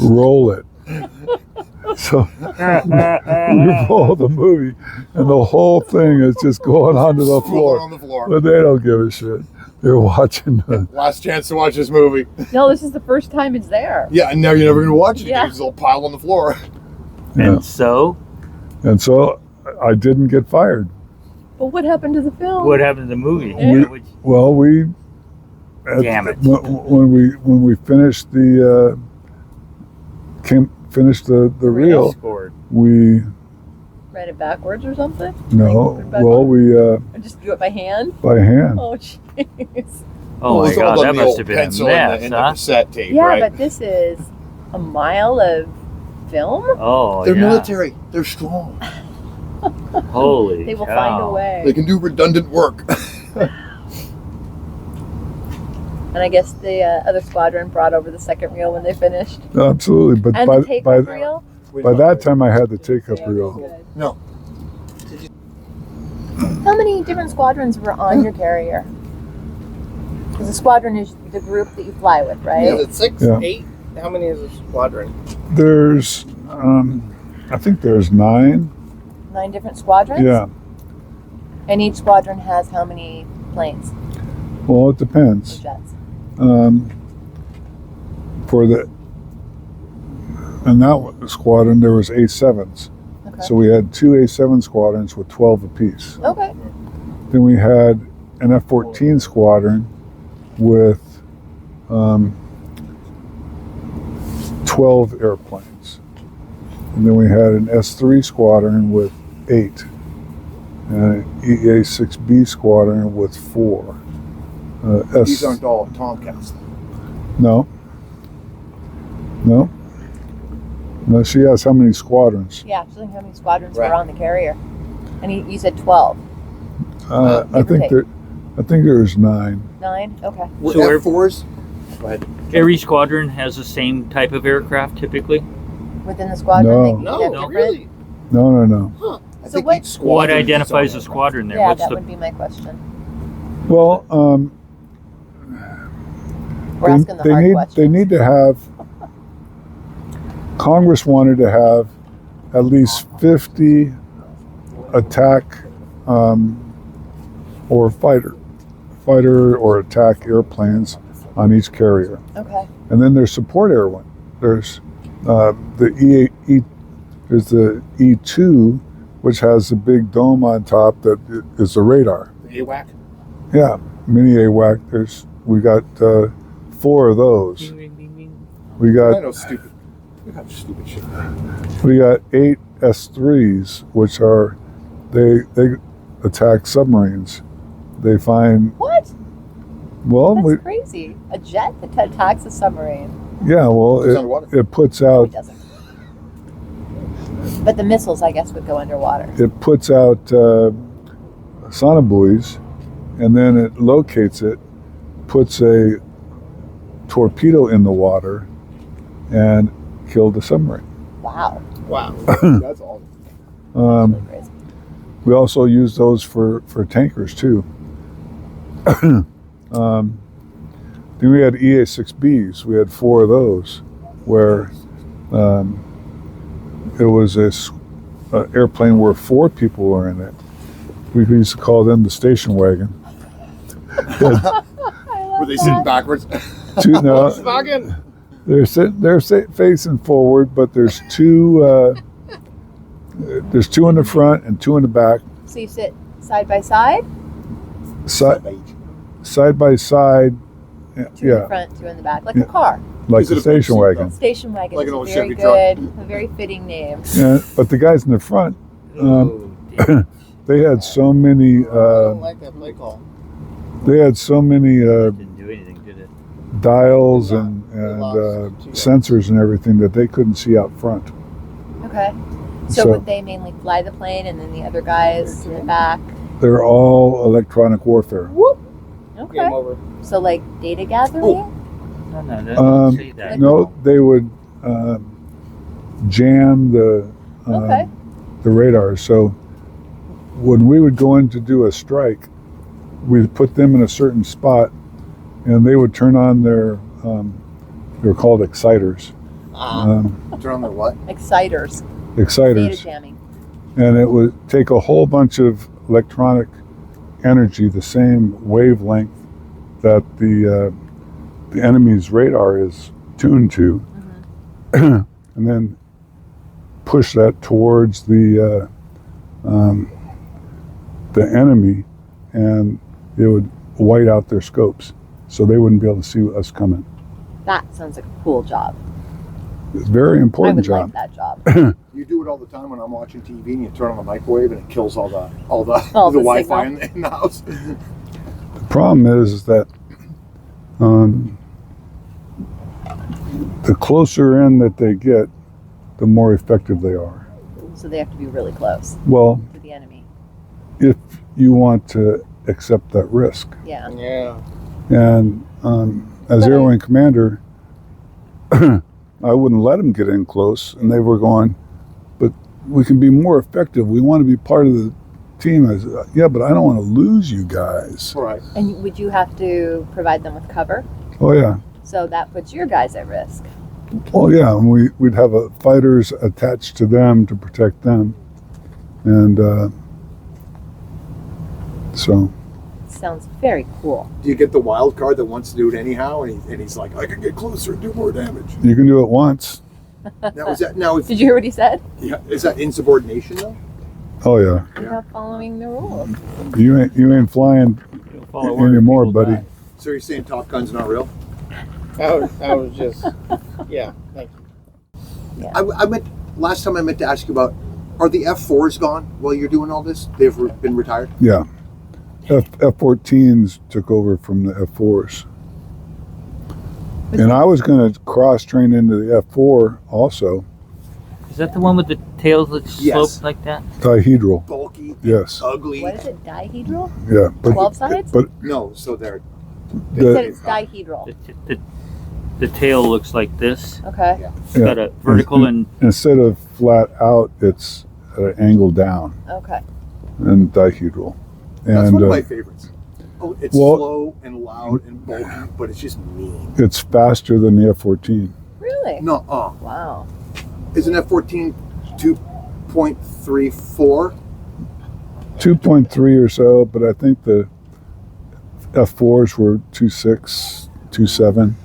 Roll it. So we roll the movie, and the whole thing is just going onto the floor. On the floor. But they don't give a shit. They're watching the... Last chance to watch this movie. No, this is the first time it's there. Yeah, and now you're never gonna watch it. Yeah. It's a little pile on the floor. Yeah. And so, And so I didn't get fired. But what happened to the film? what happened to the movie? We- Well, we... Damn it. When we finished the... finished the reel, Scored. we... Read it backwards or something? No, Like, put it back well, on? we... Or just do it by hand? by hand. Oh, jeez. Oh my It's all god, on that the must old have been a pencil mess, and the huh? cassette tape, Yeah, right? but this is a mile of film. Oh, They're yeah. military. They're strong. Holy They will cow. find a way. They can do redundant work. And I guess the other squadron brought over the second reel when they finished. Absolutely, but And by, the take by, reel. by that time I had the take-up reel. No. How many different squadrons were on your carrier? Because a squadron is the group that you fly with, right? Is it 6, Yeah. 8? How many is a squadron? There's, I think there's 9. 9 different squadrons? Yeah, And each squadron has how many planes well, it or depends. jets? For the, in that squadron, there was A7s. Okay. So we had 2 A7 squadrons with 12 apiece. Okay. Then we had an F-14 squadron with 12 airplanes. And then we had an S-3 squadron with 8. And an EA-6B squadron with 4. These aren't all Tomcats. No. She asked how many squadrons. Yeah, just like how many squadrons Right. were on the carrier. And you said 12. I Give or think take. there's 9. 9? Okay. Were So we're- F4s? Go ahead. Every squadron has the same type of aircraft typally. Within the squadron, No. they can No, have different. really. No. I So think what- each squadron What is identifies its a own squadron there? Yeah, What's that the would be my question. Well, We're asking the they hard need questions. they need to have. Congress wanted to have at least 50 attack or fighter or attack airplanes on each carrier, Okay. and then there's support airline. There's the there's the E2, which has the big dome on top that is the radar. The AWAC? Yeah, mini AWAC. We got 4 of those. We I got know stupid. We have stupid shit. 8 S3s, which are they attack submarines. They find What? well, That's crazy. A jet that attacks a submarine. yeah, well, Goes underwater. it puts No, out it doesn't. But the missiles, I guess, would go underwater. sonobuoys, and then it locates it, puts a torpedo in the water, and killed the submarine. Wow. Wow. That's all. Um, Crazy. we also use those for tankers too. Then we had EA-6Bs. We had 4 of those, where it was this airplane where 4 people were in it. We used to call them the station wagon. Were they sitting backwards? No, Volkswagen. they're facing forward, but there's 2. There's 2 in the front and 2 in the back, So you sit side by side? side by side. 2 in the Yeah, front, 2 in the back. Like Yeah. a car. like Is it the a big station seat, wagon. Station wagon Like is an a old very Chevy truck. good, a very fitting name. Yeah, but the guys in the front, Oh, damn. they had so many. I don't like that play call. They had so many Didn't do anything, did it? dials They and lost 2 sensors and everything that they couldn't see out front. Okay. So, So- would they mainly fly the plane and then the other guys in the back? They're all electronic warfare. Whoop. Okay. Game over. So like data gathering? No, don't say that. No, they would jam the Okay. the radar. So when we would go in to do a strike, we'd put them in a certain spot, and they would turn on their they were called exciters. Turn on their what? Exciters. Data Exciters. jamming. And it would take a whole bunch of electronic energy, the same wavelength that the enemy's radar is tuned to, and then push that towards the enemy, and it would white out their scopes, so they wouldn't be able to see us coming. That sounds like a cool job. It's a very I important would job. like that job. You do it all the time when I'm watching TV and you turn on the microwave and it kills all the the Wi-Fi signal. in the house. The problem is that the closer in that they get, the more effective they are. So they have to be really close Well, to the enemy. if you want to accept that risk. Yeah. Yeah. And as But Air Wing Commander, I wouldn't let them get in close, and they were going, but we can be more effective. We want to be part of the team. I said, yeah, but I don't want to lose you guys. Right. And would you have to provide them with cover? Oh, yeah. So that puts your guys at risk. Oh, yeah. And we'd have fighters attached to them to protect them. And so... Sounds very cool. Do you get the wild card that wants to do it anyhow, and he's like, I can get closer and do more damage? You can do it once. Did you hear what he said? Yeah, is that insubordination though? Oh, yeah. You're not following the rules. You ain't flying You'll follow orders, anymore, people buddy. die. So you're saying Top Gun's not real? I was just, yeah, thank you. I meant last time I meant to ask you about, are the F4s gone while you're doing all this? They've been retired? Yeah. F-14s took over from the F4s. And I was going to cross-train into the F4 also, Is that the one with the tails that Yes. slope like that? dihedral. Bulky, Yes. ugly. What is it? Dihedral? Yeah. 12 sides? But No, so they're He said the, it's dihedral. The tail looks like this. Okay. It's got a vertical and instead of flat out, it's angled down Okay. and dihedral. that's And one of my favorites. Oh, it's well- slow and loud and bulky, but it's just mean. it's faster than the F-14. Really? No, Wow. is an F-14 2.34? 2.3 or so, but I think the F4s were 2.6, 2.7.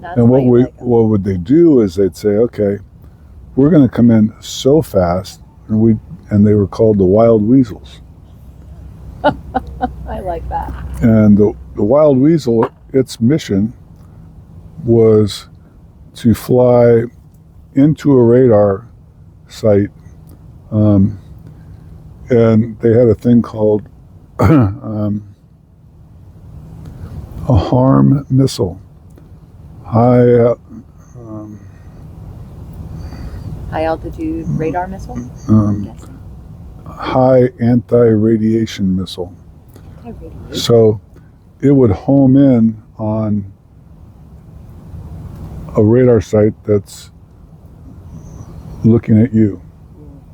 That's And why what you like 'em. what would they do is they'd say, okay, we're going to come in so fast, and they were called the Wild Weasels. I like that. And the Wild Weasel, its mission was to fly into a radar site, and they had a thing called a harm missile. High High altitude radar missile? Yes. high anti-radiation missile. Anti-radiation. So it would home in on a radar site that's looking at you.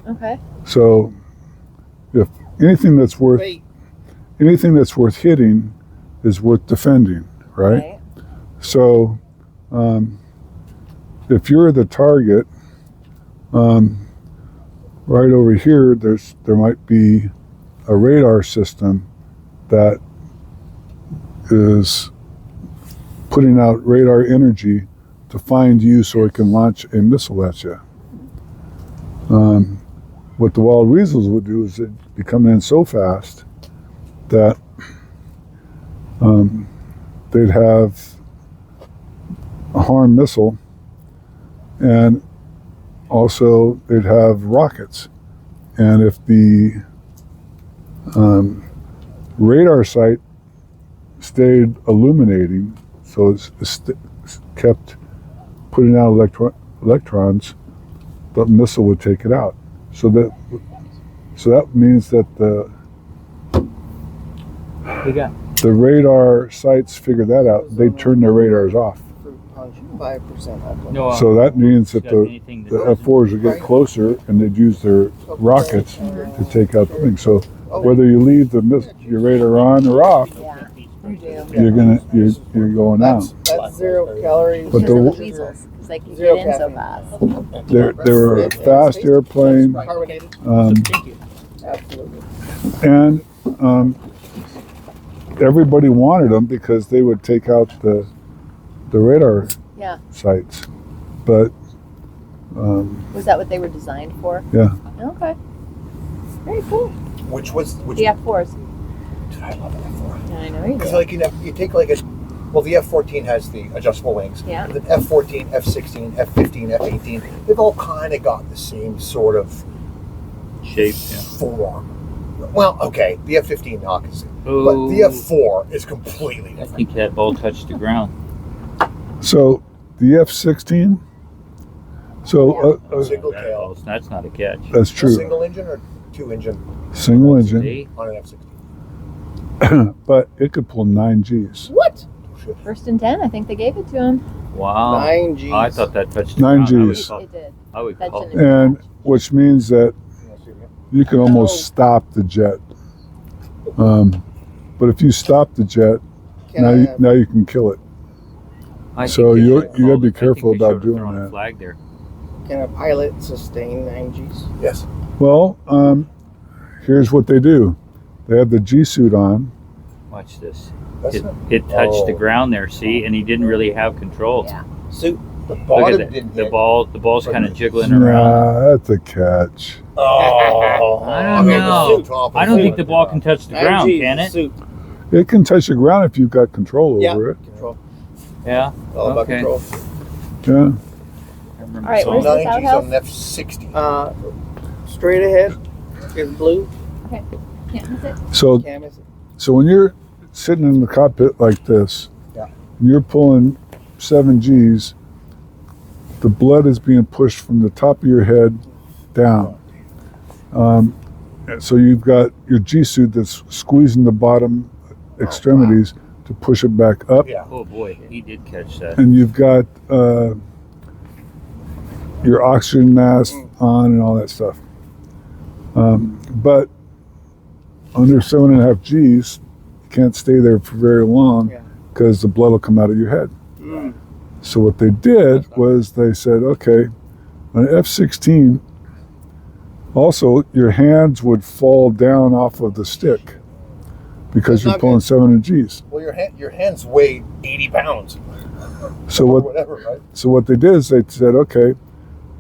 Okay. So if anything that's worth Wait, hitting is worth defending, right? So if you're the target, right over here, there might be a radar system that is putting out radar energy to find you so it can launch a missile at you. What the Wild Weasels would do is they'd be coming in so fast that they'd have a harm missile, and also they'd have rockets. And if the radar site stayed illuminating, so it's kept putting out electrons, the missile would take it out. So that means that we got the radar sites figure that out. They turn their radars off. Fruit punch, 5% alcohol. No, So that means that got the anything that the F4s would get closer, and they'd use their rockets to take out the thing. So whether you leave your radar on or off, Yeah, you do. you're going out. That's 0 calories. But Because of the- the weasels, because they can Zero get in so caffeine. fast. They were a fast airplane, Carbonated. Thank you. Absolutely. and everybody wanted them because they would take out the radar Yeah. sites. But Was that what they were designed for? Yeah. Okay. Very cool. Which The F4s. Dude, I love an F4. Yeah, I know you Because do. like you take like the F-14 has the adjustable wings. Yeah. The F-14, F-16, F-15, F-18, they've all kind of got the same sort of Shape. form. Well, okay, the F-15 opposite, Oh, but the F-4 is completely I different. think that ball touched the ground. so the F-16. So Single That tail. ball's- that's not a catch. that's true. Single engine or 2-engine Single engine, See? on an F-16? but it could pull 9 Gs. What? First and 10, I think they gave it to him. Wow. 9 G's. I thought that touched the 9 ground. Gs. It did. I would That call shouldn't it. have And which means that you can almost stop the jet. But if you stop the jet, Can now I you, have- now you can kill it. I think So they you should gotta have be called it. I careful think they about should have doing thrown a that. flag there. Can a pilot sustain 9 G's? Yes. Well, here's what they do. They have the G suit on. Watch this. That's It touched the Oh. ground there, see, and he didn't really have control. Yeah. Suit. the Look bottom at didn't that. hit. The ball's kind of jiggling around. Nah, that's a catch. Oh, I don't know. I don't think the ball can touch the 9 ground, G's, can it? Suit. It can touch the ground if you've got control Yeah. over it. Control. Yeah. All about Okay. control. Yeah. I remember All right, saw where's that. this 9 G's outhouse? on an F-16. Straight ahead is blue. Can't miss it. So Can't miss it. so when you're sitting in the cockpit like this, Yeah. and you're pulling 7 Gs, the blood is being pushed from the top of your head down. So you've got your G suit that's squeezing the bottom extremities to push it back up, Yeah. Oh boy, he did catch that. and you've got your oxygen mask on and all that stuff. But under 7.5 Gs, you can't stay there for very long Yeah. because the blood will come out of your head. Mm. So what they did was they said, okay, on an F-16, also your hands would fall down off of the stick because That's you're not pulling good. 7 Gs. Well, your hands weigh 80 pounds So or what whatever, right? So what they did is they said, okay,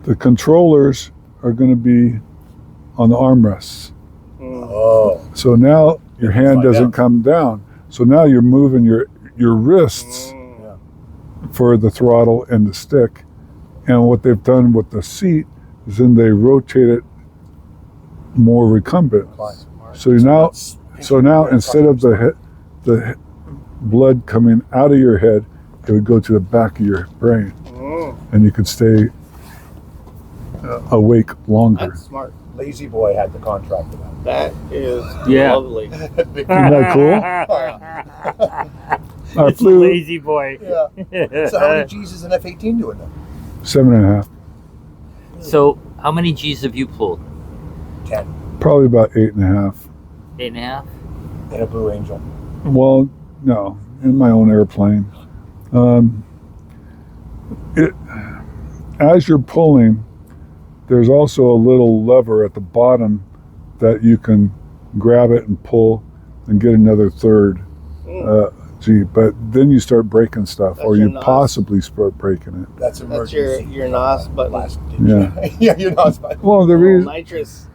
the controllers are going to be on the armrests. Oh. So now your hand Slide doesn't down. come down. So now you're moving your wrists for the throttle and the stick. And what they've done with the seat is then they rotate it more recumbent. So now instead of the blood coming out of your head, it would go to the back of your brain, and you could stay awake longer. That's smart. Lazy Boy had the contract for that. That is Yeah. lovely. Isn't that cool? I It's a flew lazy boy. Yeah. So how many G's is an F-18 doing then? 7.5, So, how many G's have you pulled? 10 probably about 8.5. 8.5? in a Blue Angel. Well, no, in my own airplane. As you're pulling, there's also a little lever at the bottom that you can grab it and pull and get another third G. But then you start breaking stuff, That's or your you NOS. possibly start breaking it. That's That's your emergency. NOS button. Last Yeah. yeah, your NOS button. Well, the reason, Nitrous.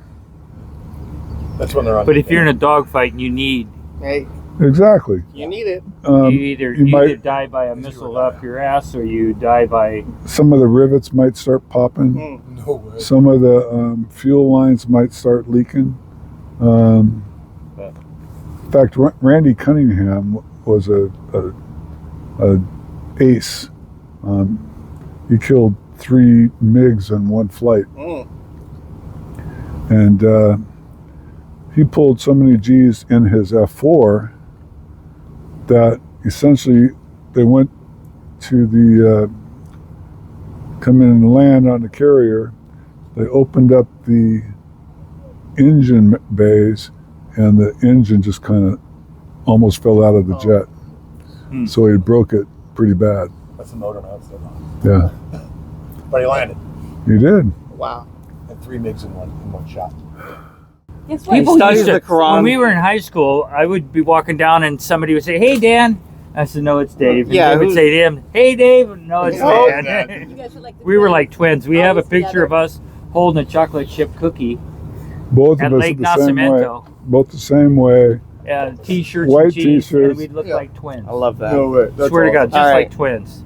That's when they're on. But if you're in a dogfight and you need, Hey, exactly. you need it. you either you you might- either die by a missile up your ass or you die by. Some of the rivets might start popping. Mm. No way. Some of the fuel lines might start leaking. In fact, Randy Cunningham was a ace. He killed 3 MiGs in one flight, Mm. and he pulled so many Gs in his F4 that essentially they went to the come in and land on the carrier. They opened up the engine bays, and the engine just kind of almost fell out of the jet. So he broke it pretty bad. That's the motor notes. Yeah, But he landed. he did. Wow. And 3 MiGs in one shot. Guess what? People studies used to, the Quran. when we were in high school, I would be walking down and somebody would say, "Hey, Dan." I said, "No, it's Dave." And Yeah, they would who's- say to him, "Hey, Dave." "No, it's Oh, Dan." You guys are like the We were twins. like twins. We have a Always picture together. of us holding a chocolate chip cookie Both at of us Lake are the same way. Nacimiento. Both the same way. T-shirts White and jeans, t-shirts. and we'd look Yeah. like twins. I love that. No way. That's Swear to God, awesome. just All like right. twins.